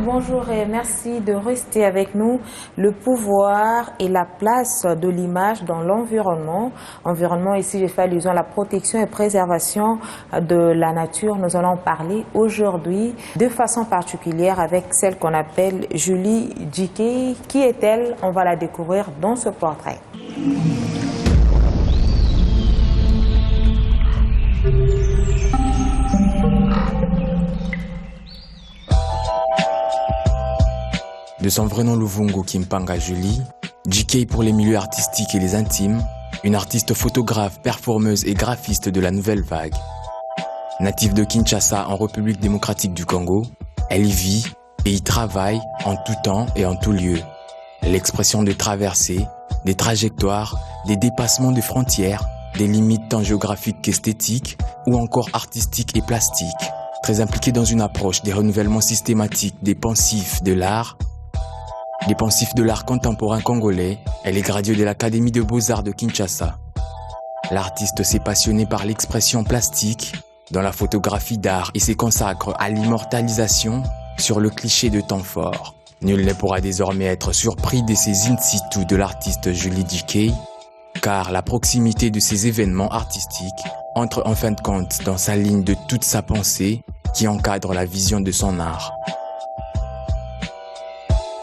bonjour et merci de rester avec nous. Le pouvoir et la place de l'image dans l'environnement. Environnement, ici, j'ai fait allusion à la protection et préservation de la nature. Nous allons parler aujourd'hui de façon particulière avec celle qu'on appelle Julie Djikey. Qui est-elle? On va la découvrir dans ce portrait. De son vrai nom Luvungu Kimpanga Julie, Djikey pour les milieux artistiques et les intimes, une artiste photographe, performeuse et graphiste de la nouvelle vague. Native de Kinshasa en République démocratique du Congo, elle y vit et y travaille en tout temps et en tout lieu. L'expression de traversées, des trajectoires, des dépassements de frontières, des limites tant géographiques qu'esthétiques ou encore artistiques et plastiques. Très impliquée dans une approche des renouvellements systématiques des pensifs de l'art, contemporain congolais, elle est graduée de l'Académie de Beaux-Arts de Kinshasa. L'artiste s'est passionné par l'expression plastique dans la photographie d'art et se consacre à l'immortalisation sur le cliché de temps fort. Nul ne pourra désormais être surpris de ces in situ de l'artiste Julie Djikey, car la proximité de ces événements artistiques entre en fin de compte dans sa ligne de toute sa pensée qui encadre la vision de son art.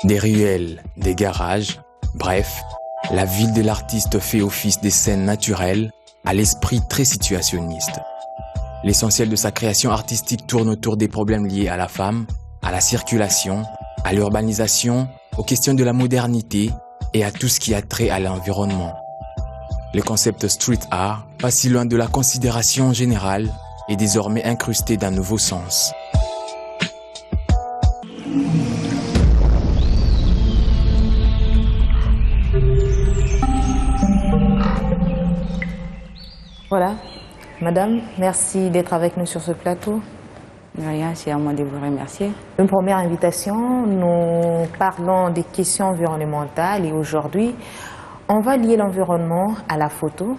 Des ruelles, des garages, bref, la ville de l'artiste fait office des scènes naturelles à l'esprit très situationniste. L'essentiel de sa création artistique tourne autour des problèmes liés à la femme, à la circulation, à l'urbanisation, aux questions de la modernité et à tout ce qui a trait à l'environnement. Le concept street art, pas si loin de la considération générale, est désormais incrusté d'un nouveau sens. Voilà. Madame, merci d'être avec nous sur ce plateau. De rien, c'est à moi de vous remercier. Une première invitation, nous parlons des questions environnementales et aujourd'hui, on va lier l'environnement à la photo.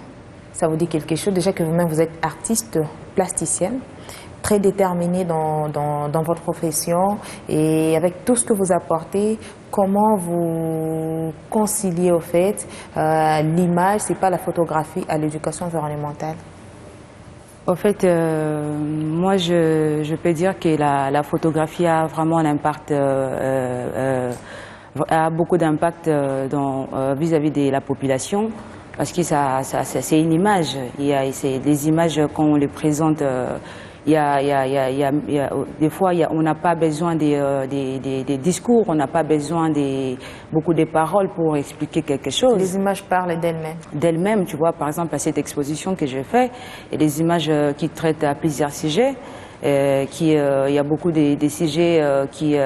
Ça vous dit quelque chose? Déjà que vous-même, vous êtes artiste plasticienne, très déterminée dans votre profession et avec tout ce que vous apportez, comment vous conciliez au fait l'image, c'est pas la photographie, à l'éducation environnementale? Au fait, moi, je peux dire que la photographie a vraiment un impact, a beaucoup d'impact vis-à-vis de la population, parce que c'est une image. C'est des images quand on les présente. Des fois, on n'a pas besoin des discours, on n'a pas besoin beaucoup de paroles pour expliquer quelque chose. Les images parlent d'elles-mêmes. D'elles-mêmes, tu vois, par exemple, à cette exposition que j'ai faite, il y a des images qui traitent à plusieurs sujets. Il y a beaucoup de sujets qui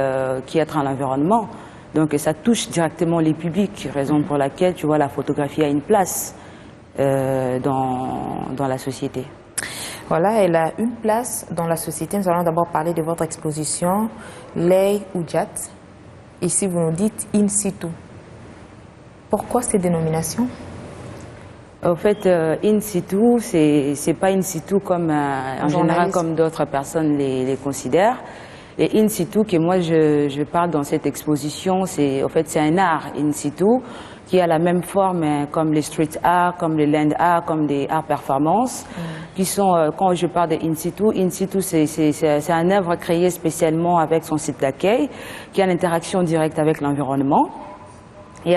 traitent à l'environnement. Donc, ça touche directement les publics, raison pour laquelle, tu vois, la photographie a une place dans la société. Voilà, elle a une place dans la société. Nous allons d'abord parler de votre exposition, Lei Ujat. Ici, vous nous dites in situ. Pourquoi ces dénominations? En fait, in situ, c'est pas in situ comme en général comme d'autres personnes les considèrent. Et in situ que moi je parle dans cette exposition, c'est un art in situ qui a la même forme comme les street art, comme les land art, comme des arts performance, qui sont, quand je parle de in situ c'est un œuvre créée spécialement avec son site d'accueil, qui a une interaction directe avec l'environnement et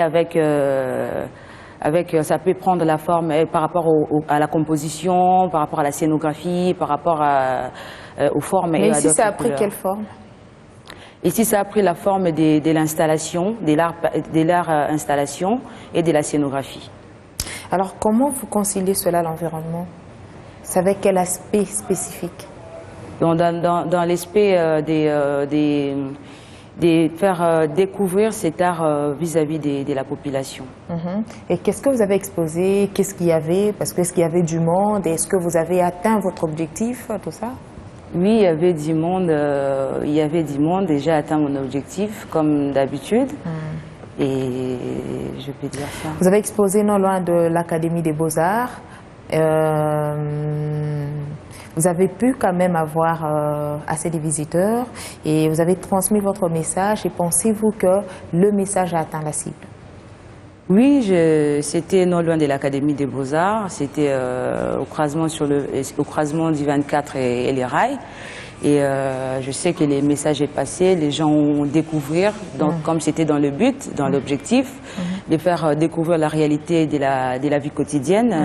ça peut prendre la forme par rapport à la composition, par rapport à la scénographie, par rapport aux formes. Mais ici, ça a pris quelle forme? Ici, ça a pris la forme de l'installation, de l'art installation et de la scénographie. Alors, comment vous conciliez cela à l'environnement? C'est avec quel aspect spécifique? Dans l'aspect de faire découvrir cet art vis-à-vis de la population. Et qu'est-ce que vous avez exposé? Qu'est-ce qu'il y avait? Parce que est-ce qu'il y avait du monde? Est-ce que vous avez atteint votre objectif, tout ça? Oui, il y avait du monde. J'ai atteint mon objectif, comme d'habitude. Et je peux dire ça. Vous avez exposé non loin de l'Académie des Beaux-Arts. vous avez pu quand même avoir assez de visiteurs et vous avez transmis votre message et pensez-vous que le message a atteint la cible? Oui, c'était non loin de l'Académie des Beaux-Arts, c'était au croisement du 24 et les rails. Et je sais que les messages est passé, les gens ont découvert, donc comme c'était dans le but, dans l'objectif, de faire découvrir la réalité de la vie quotidienne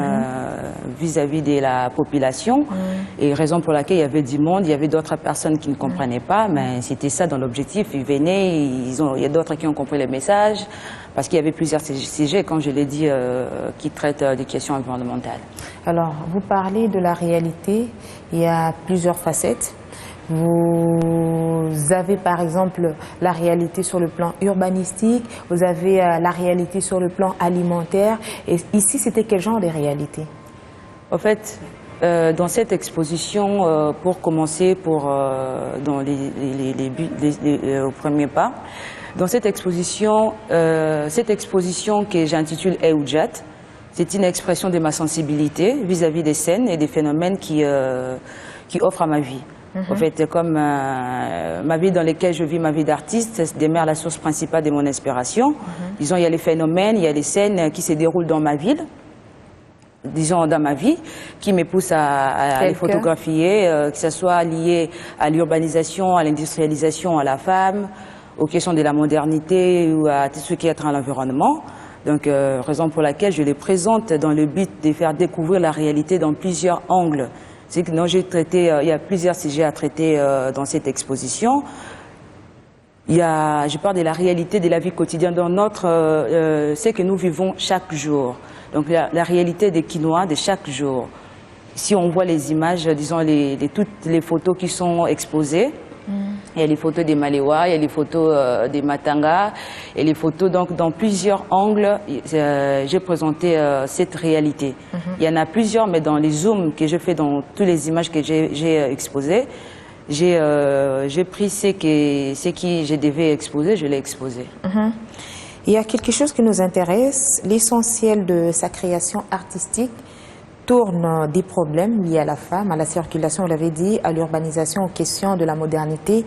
vis-à-vis de la population. Et raison pour laquelle il y avait du monde, il y avait d'autres personnes qui ne comprenaient pas, mais c'était ça dans l'objectif. Ils venaient, il y a d'autres qui ont compris le message, parce qu'il y avait plusieurs sujets, comme je l'ai dit, qui traitent des questions environnementales. Alors, vous parlez de la réalité, il y a plusieurs facettes. Vous avez par exemple la réalité sur le plan urbanistique, vous avez la réalité sur le plan alimentaire. Et ici, c'était quel genre de réalité? En fait, dans cette exposition, pour commencer, dans au premier pas, dans cette exposition que j'intitule Eoudjat, c'est une expression de ma sensibilité vis-à-vis des scènes et des phénomènes qui offrent à ma vie. En fait, comme ma vie dans laquelle je vis, ma vie d'artiste, demeure la source principale de mon inspiration. Disons, il y a les phénomènes, il y a les scènes qui se déroulent dans ma ville, disons dans ma vie, qui me poussent à les photographier, que ce soit lié à l'urbanisation, à l'industrialisation, à la femme, aux questions de la modernité ou à tout ce qui est à l'environnement. Donc, raison pour laquelle je les présente dans le but de faire découvrir la réalité dans plusieurs angles. C'est que il y a plusieurs sujets à traiter dans cette exposition. Je parle de la réalité de la vie quotidienne dans ce que nous vivons chaque jour. Donc la réalité des Quinois de chaque jour. Si on voit les images, disons toutes les photos qui sont exposées, il y a les photos des Maléwa, il y a les photos des Matanga, et les photos, donc dans plusieurs angles, j'ai présenté cette réalité. Il y en a plusieurs, mais dans les zooms que je fais dans toutes les images que j'ai exposées, j'ai pris ce qui je devais exposer, je l'ai exposé. Il y a quelque chose qui nous intéresse, l'essentiel de sa création artistique tourne des problèmes liés à la femme, à la circulation, vous l'avez dit, à l'urbanisation, aux questions de la modernité,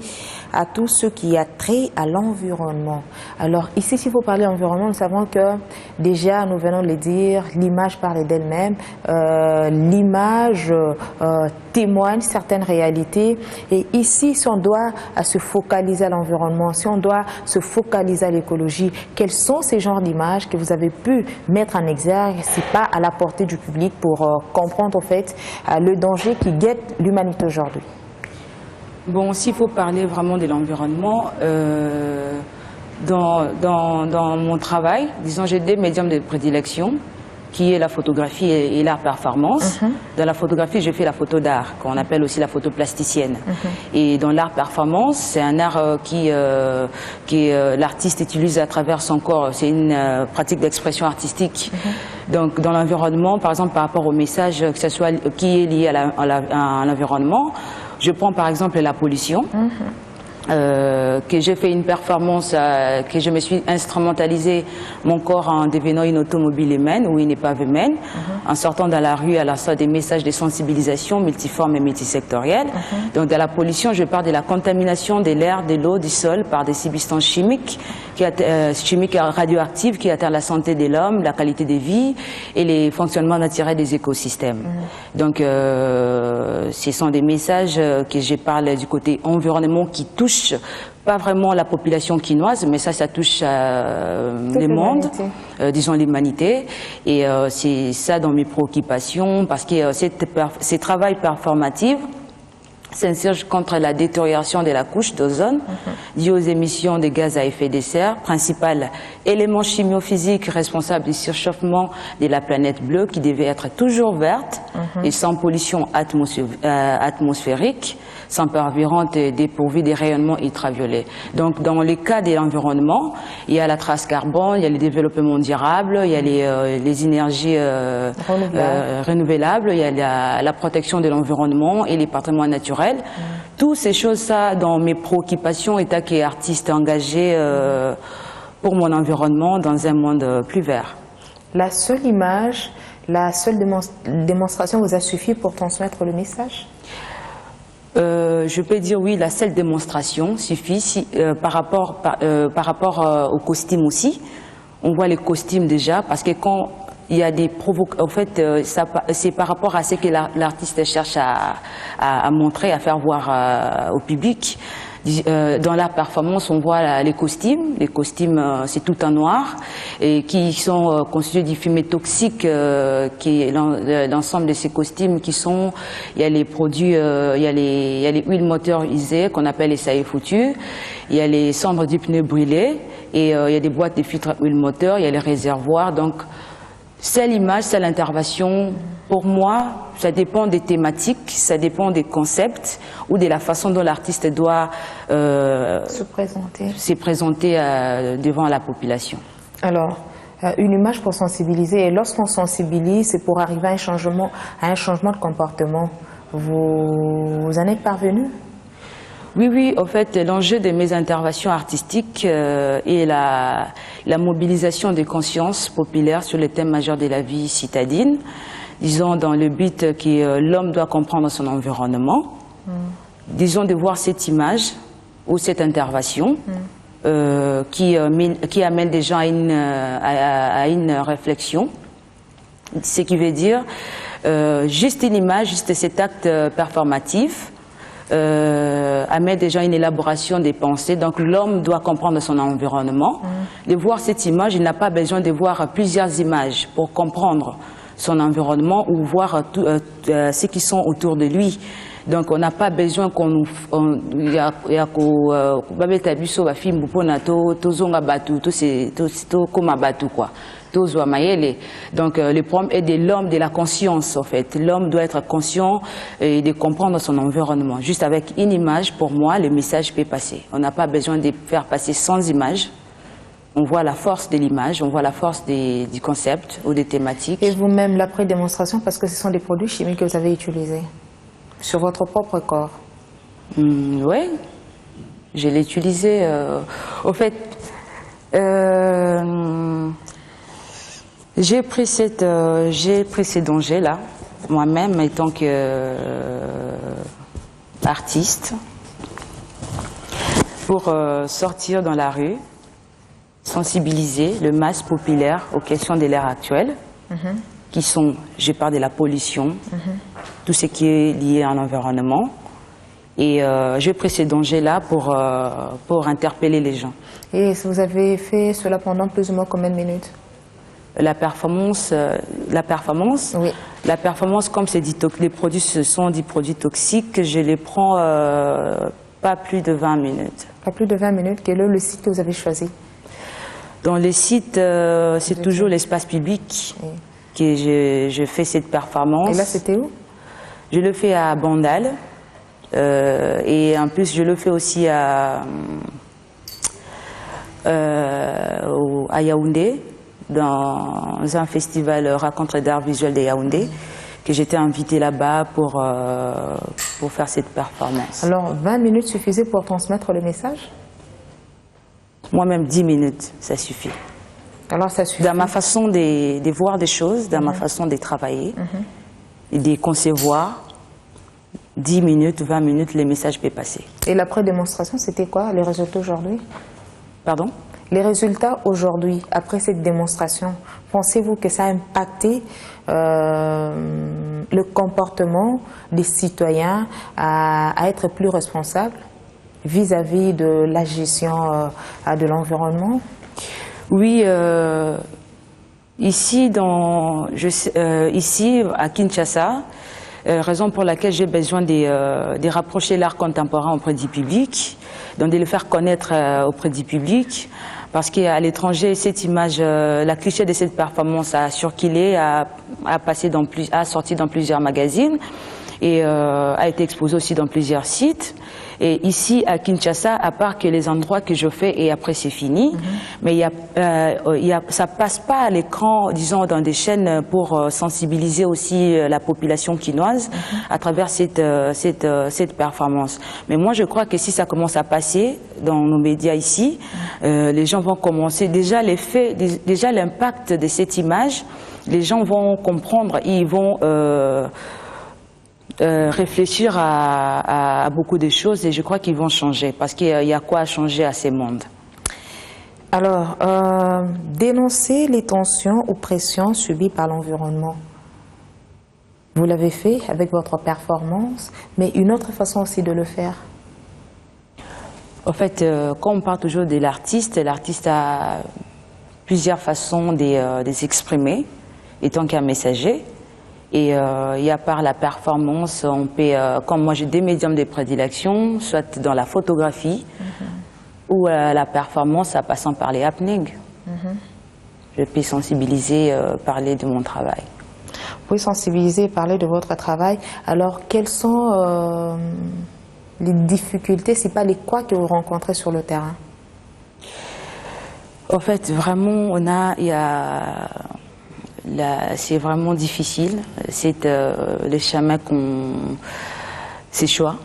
à tout ce qui a trait à l'environnement. Alors ici, s'il faut parler d'environnement, nous savons que déjà, nous venons de le dire, l'image parle d'elle-même, l'image témoigne certaines réalités. Et ici, si on doit se focaliser à l'environnement, si on doit se focaliser à l'écologie, quels sont ces genres d'images que vous avez pu mettre en exergue, si pas à la portée du public pour comprendre en fait le danger qui guette l'humanité aujourd'hui? Bon, s'il faut parler vraiment de l'environnement, dans mon travail, disons, j'ai deux médiums de prédilection, qui est la photographie et l'art performance. Dans la photographie, je fais la photo d'art, qu'on appelle aussi la photo plasticienne. Et dans l'art performance, c'est un art l'artiste utilise à travers son corps. C'est une pratique d'expression artistique. Donc, dans l'environnement, par exemple, par rapport au message que ce soit qui est lié à l'environnement, je prends par exemple la pollution. Que j'ai fait une performance, que je me suis instrumentalisé mon corps en devenant une automobile humaine ou une épave humaine, en sortant dans la rue à la sorte des messages de sensibilisation multiformes et multisectorielles. Donc dans la pollution, je parle de la contamination de l'air, de l'eau, du sol par des substances chimiques radioactives qui altèrent la santé de l'homme, la qualité de vie et les fonctionnements naturels des écosystèmes. Donc ce sont des messages que je parle du côté environnement qui touchent pas vraiment la population quinoise, mais ça touche le monde, disons l'humanité. Et c'est ça dans mes préoccupations, parce que ces travail performatifs s'insurgent contre la détérioration de la couche d'ozone due aux émissions de gaz à effet de serre, principal élément chimiophysique responsable du surchauffement de la planète bleue qui devait être toujours verte et sans pollution atmosphérique, sans pervirante et dépourvue des rayonnements ultraviolets. Donc dans le cas de l'environnement, il y a la trace carbone, il y a le développement durable, il y a les énergies renouvelables, il y a la protection de l'environnement et les patrimoines naturels. Toutes ces choses-là, dans mes préoccupations, étant qu'artiste engagé pour mon environnement dans un monde plus vert. La seule image, la seule démonstration vous a suffi pour transmettre le message? Je peux dire oui, la seule démonstration suffit par rapport au costume aussi. On voit les costumes déjà, parce que quand il y a des provocations, en fait, c'est par rapport à ce que l'artiste cherche à montrer, à faire voir au public. Dans la performance, on voit les costumes. Les costumes, c'est tout en noir et qui sont constitués du fumet toxique, qui est l'ensemble de ces costumes qui sont. Il y a les produits, il y a les huiles moteurs usées qu'on appelle les saillies foutues. Il y a les cendres du pneu brûlé et il y a des boîtes de filtres à huile moteur. Il y a les réservoirs. Donc c'est l'image, c'est l'intervention. Pour moi, ça dépend des thématiques, ça dépend des concepts ou de la façon dont l'artiste doit se présenter devant la population. Alors, une image pour sensibiliser, et lorsqu'on sensibilise, c'est pour arriver à un changement de comportement. Vous en êtes parvenu? Oui, en fait, l'enjeu de mes interventions artistiques est la mobilisation des consciences populaires sur les thèmes majeurs de la vie citadine, disons dans le but que l'homme doit comprendre son environnement, disons de voir cette image ou cette intervention qui amène des gens à une réflexion, ce qui veut dire juste une image, juste cet acte performatif, amène déjà une élaboration des pensées. Donc l'homme doit comprendre son environnement. De voir cette image, il n'a pas besoin de voir plusieurs images pour comprendre son environnement ou voir ceux qui sont autour de lui. Donc on n'a pas besoin qu'on nous donc le problème est de l'homme, de la conscience en fait. L'homme doit être conscient et de comprendre son environnement. Juste avec une image, pour moi, le message peut passer. On n'a pas besoin de faire passer sans image. On voit la force de l'image, on voit la force du concept ou des thématiques. Et vous-même, l'après-démonstration, parce que ce sont des produits chimiques que vous avez utilisés sur votre propre corps. Oui, je l'ai utilisé. Au fait, j'ai pris ces dangers-là, moi-même, étant qu'artiste, pour sortir dans la rue, sensibiliser le masse populaire aux questions de l'ère actuelle, qui sont, je parle de la pollution, tout ce qui est lié à l'environnement. Et j'ai pris ces dangers-là pour interpeller les gens. Et vous avez fait cela pendant plus ou moins combien de minutes? La performance, oui. La performance, comme c'est dit, les produits, ce sont des produits toxiques, je les prends pas plus de 20 minutes. Pas plus de 20 minutes. Quel est le site que vous avez choisi? Dans les sites, c'est toujours l'espace public que je fais cette performance. Et là, c'était où? Je le fais à Bandal. Et en plus, je le fais aussi à Yaoundé, dans un festival Rencontre d'art visuel de Yaoundé, que j'étais invitée là-bas pour faire cette performance. Alors, 20 minutes suffisaient pour transmettre le message? Moi-même, 10 minutes, ça suffit. Alors, ça suffit. Dans ma façon de voir des choses, dans ma façon de travailler, et de concevoir, 10 minutes, 20 minutes, les messages peuvent passer. Et l'après-démonstration, c'était quoi, les résultats aujourd'hui? Pardon? Les résultats aujourd'hui, après cette démonstration, pensez-vous que ça a impacté le comportement des citoyens à être plus responsables vis-à-vis de la gestion de l'environnement? Oui, ici à Kinshasa, raison pour laquelle j'ai besoin de rapprocher l'art contemporain auprès du public, donc de le faire connaître auprès du public, parce qu'à l'étranger, cette image, la cliché de cette performance a circulé, a sorti dans plusieurs magazines et a été exposé aussi dans plusieurs sites. Et ici, à Kinshasa, à part que les endroits que je fais et après c'est fini, mais ça passe pas à l'écran, disons, dans des chaînes pour sensibiliser aussi la population quinoise à travers cette performance. Mais moi, je crois que si ça commence à passer dans nos médias ici, les gens vont commencer, déjà l'impact de cette image, les gens vont comprendre, ils vont réfléchir à beaucoup de choses et je crois qu'ils vont changer parce qu'il y a quoi changer à ces mondes. Alors, dénoncer les tensions ou pressions subies par l'environnement. Vous l'avez fait avec votre performance, mais une autre façon aussi de le faire. En fait, quand on parle toujours de l'artiste a plusieurs façons de s'exprimer, étant qu'un messager. Et il y a par la performance, on peut, comme moi j'ai des médiums de prédilection, soit dans la photographie, ou la performance en passant par les happenings. Je peux sensibiliser, parler de mon travail. Vous pouvez sensibiliser, parler de votre travail. Alors, quelles sont les difficultés, si pas les quoi que vous rencontrez sur le terrain? En fait, vraiment, c'est vraiment difficile. C'est les chemins c'est choix.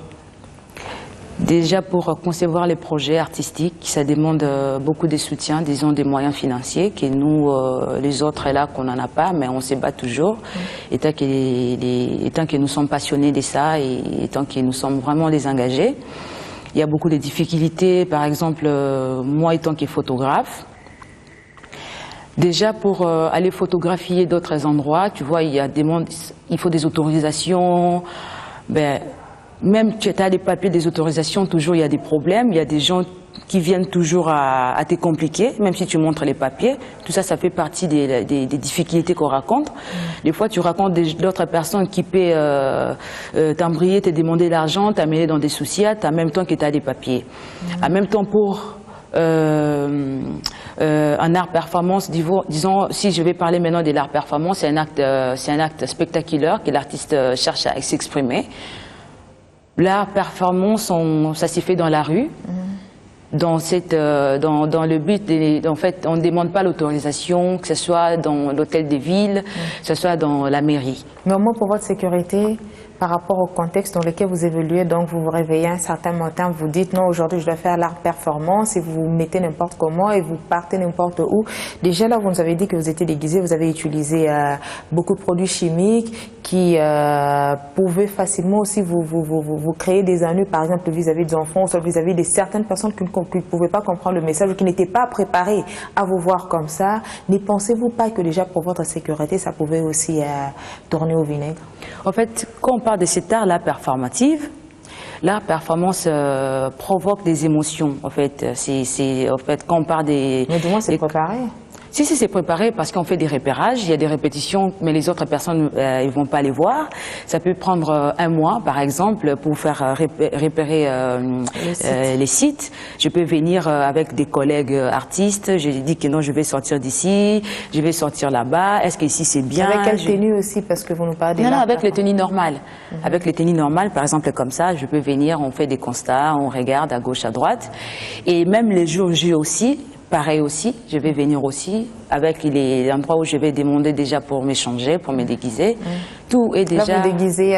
Déjà pour concevoir les projets artistiques, ça demande beaucoup de soutien, disons des moyens financiers, que nous, les autres là, qu'on n'en a pas, mais on se bat toujours. Étant que nous sommes passionnés de ça et étant que nous sommes vraiment désengagés, il y a beaucoup de difficultés. Par exemple, moi étant que photographe, déjà pour aller photographier d'autres endroits, tu vois, il faut des autorisations. Même tu as des papiers, des autorisations, toujours il y a des problèmes. Il y a des gens qui viennent toujours à te compliquer, même si tu montres les papiers. Tout ça, ça fait partie des difficultés qu'on raconte. Des fois, tu racontes d'autres personnes qui peuvent t'embrayer, te demander l'argent, t'amener dans des soucis, en même temps que tu as des papiers. En même temps, pour un art performance, disons, si je vais parler maintenant de l'art performance, c'est un acte spectaculaire que l'artiste cherche à s'exprimer. L'art performance, ça s'est fait dans la rue, dans le but, en fait, on ne demande pas l'autorisation, que ce soit dans l'hôtel des villes, que ce soit dans la mairie. Mais au moins pour votre sécurité, par rapport au contexte dans lequel vous évoluez, donc vous vous réveillez un certain matin, vous dites non, aujourd'hui je dois faire l'art performance et vous vous mettez n'importe comment et vous partez n'importe où. Déjà là, vous nous avez dit que vous étiez déguisé, vous avez utilisé beaucoup de produits chimiques qui pouvaient facilement aussi vous créer des ennuis, par exemple vis-à-vis des enfants, soit vis-à-vis de certaines personnes qui ne pouvaient pas comprendre le message ou qui n'étaient pas préparées à vous voir comme ça. Ne pensez-vous pas que déjà pour votre sécurité, ça pouvait aussi tourner au vinaigre? En fait, quand on parle de cet art-là performative, la performance provoque des émotions. En fait, en fait, quand on parle des... Mais du moins, c'est préparé. Si, c'est préparé parce qu'on fait des repérages, il y a des répétitions, mais les autres personnes, ils vont pas les voir. Ça peut prendre un mois, par exemple, pour faire repérer les sites. Je peux venir avec des collègues artistes. J'ai dit que non, je vais sortir d'ici, je vais sortir là-bas. Est-ce que ici c'est bien? Avec quelle tenue aussi, parce que vous nous parlez des... Non, avec les tenues normales. Avec les tenues normales, par exemple, comme ça, je peux venir, on fait des constats, on regarde à gauche, à droite. Et même les jours J aussi, pareil aussi, je vais venir aussi avec les endroits où je vais demander déjà pour m'échanger, pour me déguiser. Tout est déjà... Là, vous déguisez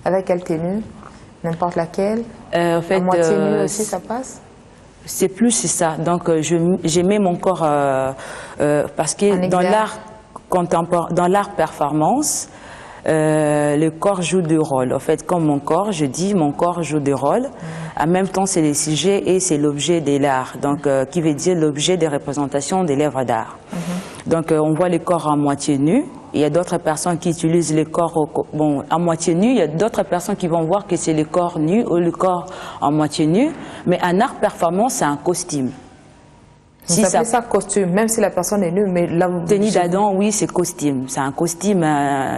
avec quelle tenue? N'importe laquelle? En fait, à moitié nue aussi, ça passe? C'est plus ça. Donc, je mets mon corps... parce que dans l'art performance, le corps joue deux rôles. En fait, comme mon corps, je dis, mon corps joue deux rôles. En même temps, c'est le sujet et c'est l'objet de l'art. Donc, qui veut dire l'objet des représentations des l'œuvre d'art. Donc, on voit le corps à moitié nu. Il y a d'autres personnes qui utilisent le corps à moitié nu. Il y a d'autres personnes qui vont voir que c'est le corps nu ou le corps en moitié nu. Mais un art performance, c'est un costume. Vous appelez ça costume, même si la personne est nue, mais là vous... Tenue d'Adam, oui, c'est costume. C'est un costume,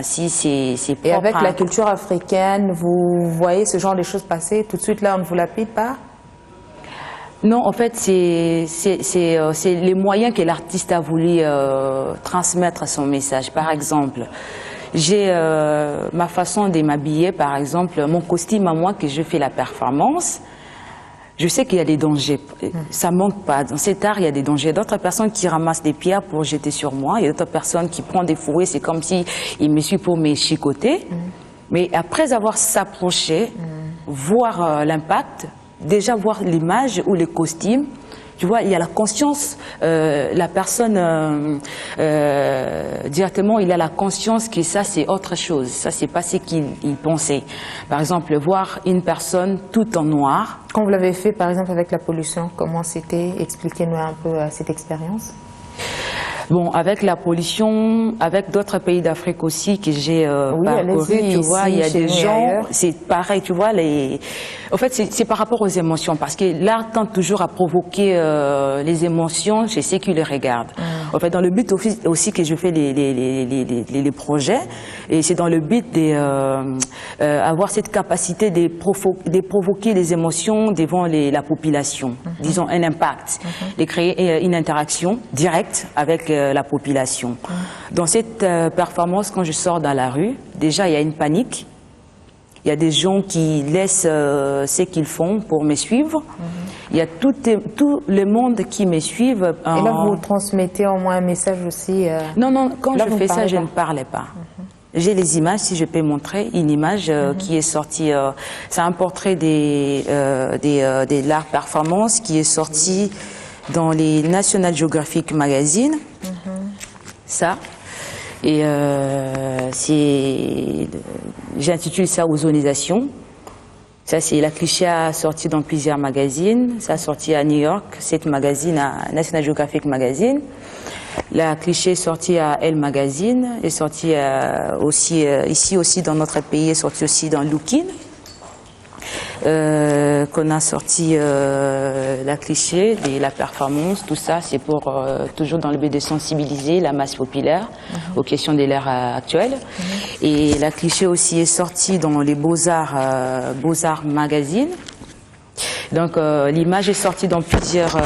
si c'est propre. Et avec la culture africaine, vous voyez ce genre de choses passer, tout de suite là, on ne vous lapide pas? Non, en fait, c'est les moyens que l'artiste a voulu transmettre son message. Par exemple, j'ai ma façon de m'habiller, par exemple, mon costume à moi, que je fais la performance. Je sais qu'il y a des dangers, ça manque pas. Dans cet art, il y a des dangers. D'autres personnes qui ramassent des pierres pour jeter sur moi. Il y a d'autres personnes qui prennent des fouets, c'est comme si ils me suivent pour me chicoter. Mais après avoir s'approché, voir l'impact, déjà voir l'image ou le costume, Tu vois, il y a la conscience, la personne directement, il a la conscience que ça c'est autre chose, ça c'est pas ce qu'il pensait. Par exemple, voir une personne tout en noir. Quand vous l'avez fait par exemple avec la pollution, comment c'était? Expliquez-nous un peu cette expérience. Bon, avec la pollution, avec d'autres pays d'Afrique aussi que j'ai parcouru, tu vois, il y a des gens, c'est pareil, tu vois, en fait, c'est par rapport aux émotions, parce que l'art tente toujours à provoquer les émotions chez ceux qui les regardent. En fait, dans le but aussi que je fais les projets, et c'est dans le but d'avoir cette capacité de provoquer les émotions devant la population, disons un impact, de créer une interaction directe avec la population. Dans cette performance, quand je sors dans la rue, déjà il y a une panique. Il y a des gens qui laissent ce qu'ils font pour me suivre. Il y a tout le monde qui me suivent. Et là, vous transmettez au moins un message aussi Non, quand là, je fais ça, je ne parlais pas. J'ai les images, si je peux montrer une image qui est sortie. C'est un portrait de l'art performance qui est sorti dans les National Geographic Magazine. Ça. Et j'intitule ça Ozonisation. Ça, c'est la cliché a sorti dans plusieurs magazines. Ça a sorti à New York, cette magazine, à National Geographic Magazine. La cliché est sortie à Elle Magazine, est sortie aussi ici aussi dans notre pays, est sortie aussi dans Lookin. Qu'on a sorti la cliché de la performance, tout ça, c'est pour toujours dans le but de sensibiliser la masse populaire aux questions de l'ère actuelle. Et la cliché aussi est sortie dans les Beaux-Arts Magazine. Donc l'image est sortie dans plusieurs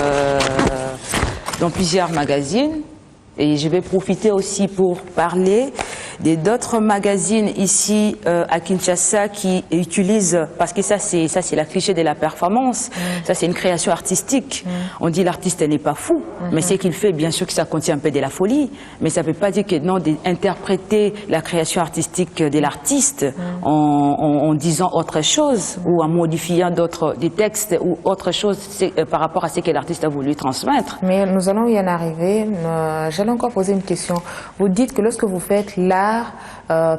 magazines. Et je vais profiter aussi pour parler d'autres magazines ici à Kinshasa qui utilisent, parce que ça c'est la cliché de la performance, ça c'est une création artistique. On dit l'artiste n'est pas fou, mais ce qu'il fait, bien sûr que ça contient un peu de la folie, mais ça ne veut pas dire que non, d'interpréter la création artistique de l'artiste en disant autre chose ou en modifiant des textes ou autre chose par rapport à ce que l'artiste a voulu transmettre. Mais nous allons y en arriver. J'allais encore poser une question. Vous dites que lorsque vous faites l'art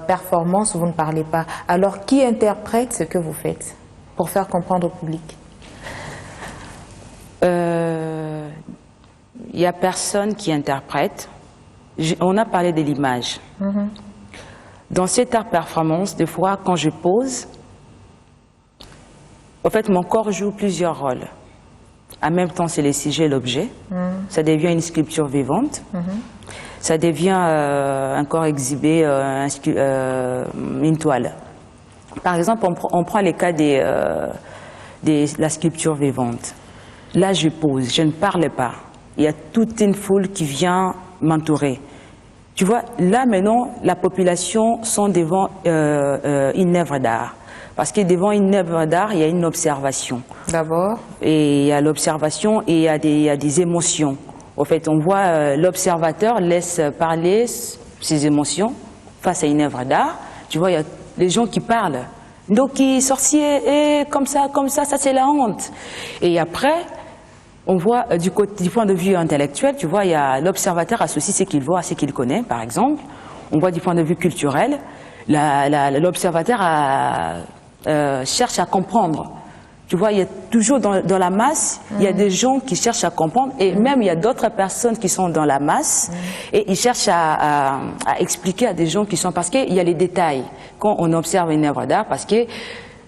performance, vous ne parlez pas. Alors, qui interprète ce que vous faites pour faire comprendre au public? Il n'y a personne qui interprète. On a parlé de l'image. Dans cet art performance, des fois, quand je pose, en fait, mon corps joue plusieurs rôles. En même temps, c'est le sujet, l'objet. Ça devient une sculpture vivante. Ça devient un corps exhibé, une toile. Par exemple, on prend les cas de la sculpture vivante. Là, je pose, je ne parle pas. Il y a toute une foule qui vient m'entourer. Tu vois, là maintenant, la population sont devant une œuvre d'art. Parce que devant une œuvre d'art, il y a une observation. D'abord. Et il y a l'observation et il y a des émotions. En fait, on voit l'observateur laisse parler ses émotions face à une œuvre d'art. Tu vois, il y a les gens qui parlent. Ndoki, sorcier, et comme ça, ça c'est la honte. Et après, on voit du point de vue intellectuel, tu vois, il y a l'observateur associe ce qu'il voit à ce qu'il connaît, par exemple. On voit du point de vue culturel, l'observateur cherche à comprendre. Tu vois, il y a toujours dans la masse, il y a des gens qui cherchent à comprendre et même il y a d'autres personnes qui sont dans la masse et ils cherchent à expliquer à des gens qui sont... Parce qu'il y a les détails quand on observe une œuvre d'art, parce que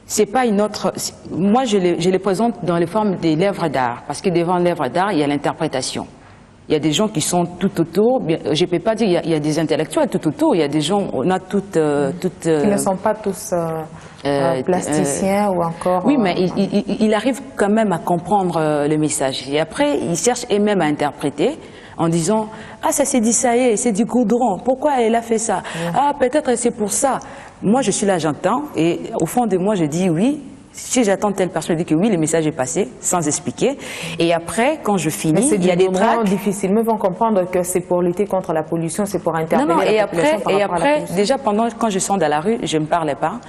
c'est pas une autre... Moi, je les présente dans les formes des œuvres d'art, parce que devant l'œuvre d'art, il y a l'interprétation. Il y a des gens qui sont tout autour. Je ne peux pas dire il y a des intellectuels tout autour. Il y a des gens, on a toutes... Qui ne sont pas tous plasticiens ou encore... Oui, mais il arrive quand même à comprendre le message. Et après, ils cherchent eux-mêmes à interpréter en disant « Ah, ça s'est dit ça y est, c'est du goudron. Pourquoi elle a fait ça? Ah, peut-être c'est pour ça. » Moi, je suis là, j'entends. Et au fond de moi, je dis oui. Si j'attends telle personne, je dis que oui, le message est passé, sans expliquer. Et après, quand je finis, il y a des tracts. C'est difficile. Mais ils vont comprendre que c'est pour lutter contre la pollution, c'est pour interpeller la population par rapport à la pollution. Déjà, quand je sors dans la rue, je ne parlais pas.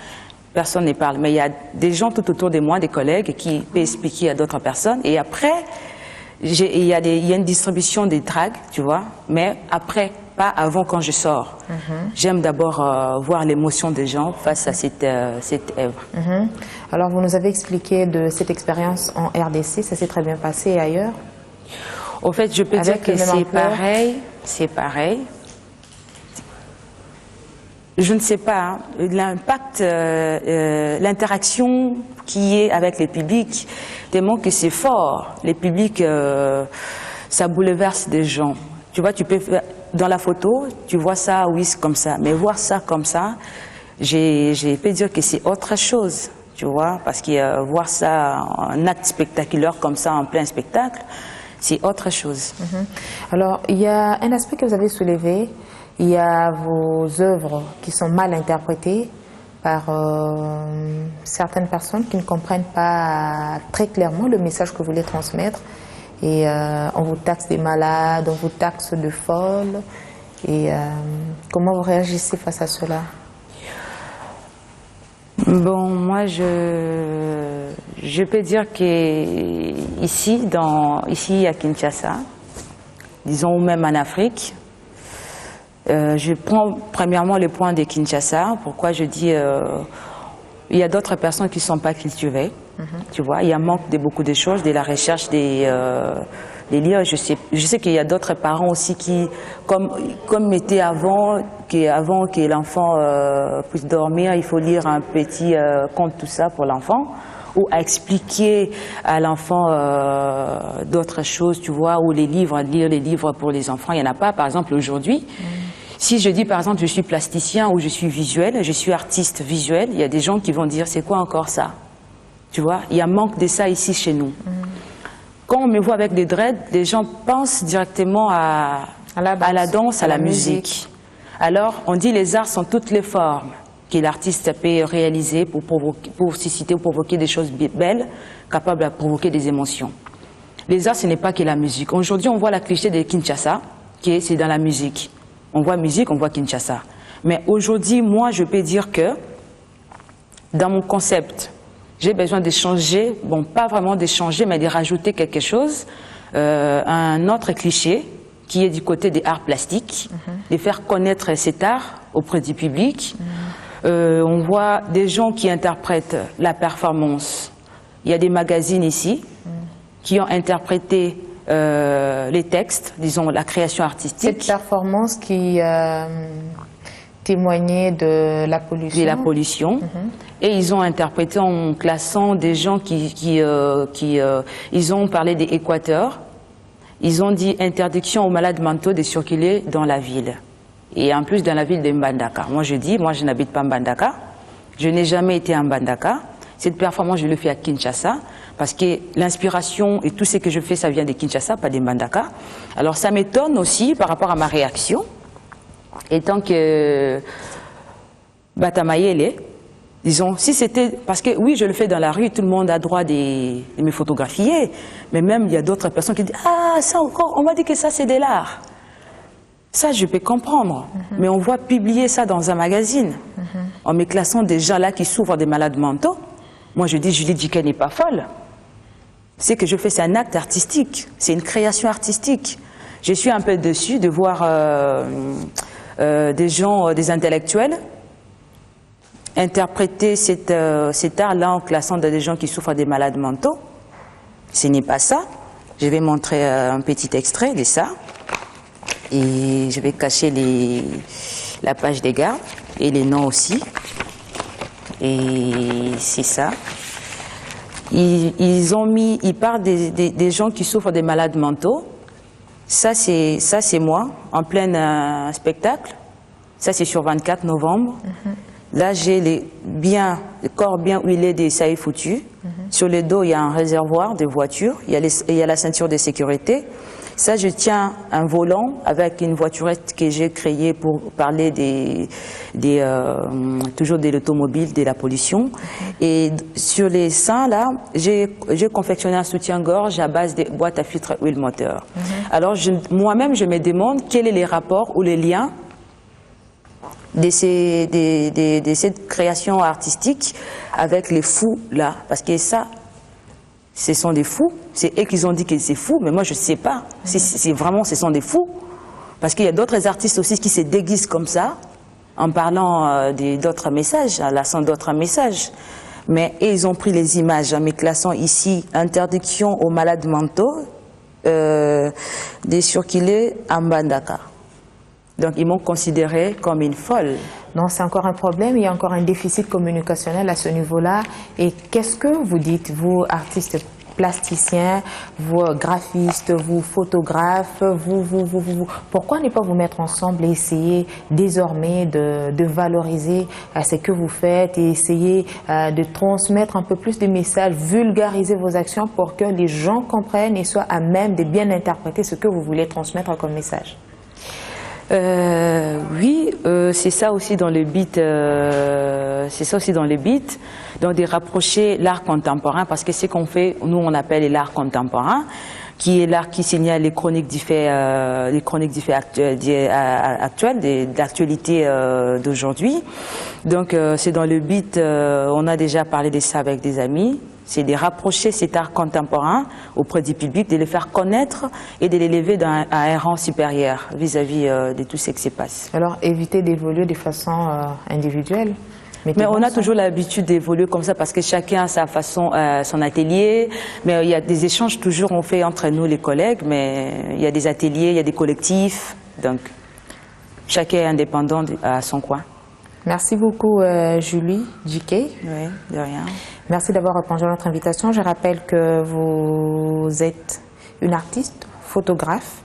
Personne ne parle. Mais il y a des gens tout autour de moi, des collègues, qui peuvent expliquer à d'autres personnes. Et après, il y a une distribution des dragues, tu vois, mais après, pas avant quand je sors. J'aime d'abord voir l'émotion des gens face à cette œuvre. Alors, vous nous avez expliqué de cette expérience en RDC, ça s'est très bien passé ailleurs? Au fait, je peux dire que c'est pareil. Je ne sais pas, l'impact, l'interaction qui est avec les publics, tellement que c'est fort. Les publics, ça bouleverse des gens. Tu vois, tu peux dans la photo, tu vois ça, oui, c'est comme ça. Mais voir ça comme ça, je peux dire que c'est autre chose, tu vois, parce que voir ça en acte spectaculaire comme ça, en plein spectacle, c'est autre chose. Alors, il y a un aspect que vous avez soulevé. Il y a vos œuvres qui sont mal interprétées par certaines personnes qui ne comprennent pas très clairement le message que vous voulez transmettre. Et on vous taxe des malades, on vous taxe de folles. Et comment vous réagissez face à cela? Bon, moi, je peux dire que ici à Kinshasa, disons même en Afrique, je prends premièrement le point de Kinshasa. Pourquoi je dis il y a d'autres personnes qui ne sont pas cultivées, tu vois. Il y a un manque de beaucoup de choses, de la recherche des livres. Je sais qu'il y a d'autres parents aussi qui, comme était avant que l'enfant puisse dormir, il faut lire un petit conte, tout ça pour l'enfant, ou à expliquer à l'enfant d'autres choses, tu vois, ou lire les livres pour les enfants. Il n'y en a pas, par exemple, aujourd'hui. Si je dis, par exemple, je suis plasticien ou je suis visuel, je suis artiste visuel, il y a des gens qui vont dire, c'est quoi encore ça? Tu vois, il y a un manque de ça ici chez nous. Quand on me voit avec des dreads, les gens pensent directement à la danse, à la musique. Alors, on dit les arts sont toutes les formes que l'artiste peut réaliser pour susciter ou provoquer des choses belles, capables de provoquer des émotions. Les arts, ce n'est pas que la musique. Aujourd'hui, on voit la cliché de Kinshasa, c'est dans la musique. On voit musique, on voit Kinshasa. Mais aujourd'hui, moi, je peux dire que dans mon concept, j'ai besoin de changer, bon, pas vraiment de changer, mais de rajouter quelque chose, un autre cliché qui est du côté des arts plastiques, de faire connaître cet art auprès du public. On voit des gens qui interprètent la performance. Il y a des magazines ici qui ont interprété les textes, disons la création artistique. Cette performance qui témoignait de la pollution. De la pollution. Et ils ont interprété en classant des gens ils ont parlé des Équateurs. Ils ont dit interdiction aux malades mentaux de circuler dans la ville. Et en plus dans la ville de Mbandaka. Moi je n'habite pas Mbandaka. Je n'ai jamais été à Mbandaka. Cette performance, je le fais à Kinshasa, parce que l'inspiration et tout ce que je fais, ça vient de Kinshasa, pas de Mbandaka. Alors ça m'étonne aussi par rapport à ma réaction, étant que Batamayele, disons, si c'était, parce que oui, je le fais dans la rue, tout le monde a droit de me photographier, mais même il y a d'autres personnes qui disent « Ah, ça encore, on m'a dit que ça c'est de l'art ». Ça, je peux comprendre, mais on voit publier ça dans un magazine, en me classant des gens là qui souffrent des malades mentaux. Moi, je dis, Julie Djiké n'est pas folle. Ce que je fais, c'est un acte artistique, c'est une création artistique. Je suis un peu déçue de voir des gens, des intellectuels, interpréter cet art-là en classant des gens qui souffrent des malades mentaux. Ce n'est pas ça. Je vais montrer un petit extrait de ça. Et je vais cacher la page des gardes et les noms aussi. Et c'est ça. Ils parlent des gens qui souffrent des malades mentaux. Ça, c'est moi, en plein spectacle. Ça, c'est sur 24 novembre. Là, j'ai le corps bien huilé des sailles foutues. Sur le dos, il y a un réservoir de voitures. Il y a la ceinture de sécurité. Ça, je tiens un volant avec une voiturette que j'ai créée pour parler toujours de l'automobile, de la pollution. Et sur les seins, là, j'ai confectionné un soutien-gorge à base de boîtes à filtre huile moteur. Alors, moi-même, je me demande quels sont les rapports ou les liens de cette création artistique avec les fous, là. Parce que ça, ce sont des fous. C'est eux qui ont dit que c'est fou, mais moi je ne sais pas. C'est vraiment, ce sont des fous. Parce qu'il y a d'autres artistes aussi qui se déguisent comme ça, en parlant d'autres messages, en laissant d'autres messages. Mais ils ont pris les images en me classant ici, interdiction aux malades mentaux, des circuler en Bandaka. Donc ils m'ont considérée comme une folle. Non, c'est encore un problème, il y a encore un déficit communicationnel à ce niveau-là. Et qu'est-ce que vous dites, vous, artistes plasticiens, vous, graphistes, vous, photographes, vous, pourquoi ne pas vous mettre ensemble et essayer désormais de valoriser ce que vous faites et essayer de transmettre un peu plus de messages, vulgariser vos actions pour que les gens comprennent et soient à même de bien interpréter ce que vous voulez transmettre comme message? Oui, c'est ça aussi dans le but. Donc de rapprocher l'art contemporain, parce que ce qu'on fait, nous on appelle l'art contemporain, qui est l'art qui signale les chroniques d'effets actuelles, d'actualité d'aujourd'hui. Donc c'est dans le but. On a déjà parlé de ça avec des amis. C'est de rapprocher cet art contemporain auprès du public, de le faire connaître et de l'élever à un rang supérieur vis-à-vis de tout ce qui se passe. Alors, éviter d'évoluer de façon individuelle. Mais on a toujours l'habitude d'évoluer comme ça parce que chacun a sa façon, son atelier. Mais il y a des échanges toujours on fait entre nous les collègues, mais il y a des ateliers, il y a des collectifs. Donc, chacun est indépendant à son coin. Merci beaucoup, Julie JK. Oui, de rien. Merci d'avoir répondu à notre invitation. Je rappelle que vous êtes une artiste, photographe,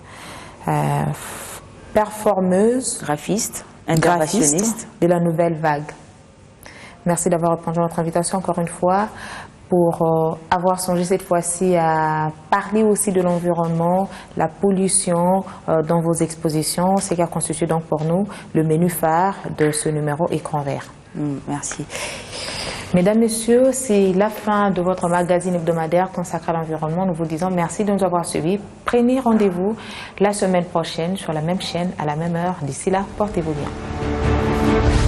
performeuse, graphiste, interventionniste de la nouvelle vague. Merci d'avoir répondu à notre invitation encore une fois pour avoir songé cette fois-ci à parler aussi de l'environnement, la pollution dans vos expositions. C'est ce qui a constitué donc pour nous le menu phare de ce numéro Écran Vert. Merci. Mesdames, Messieurs, c'est la fin de votre magazine hebdomadaire consacré à l'environnement. Nous vous disons merci de nous avoir suivis. Prenez rendez-vous la semaine prochaine sur la même chaîne à la même heure. D'ici là, portez-vous bien.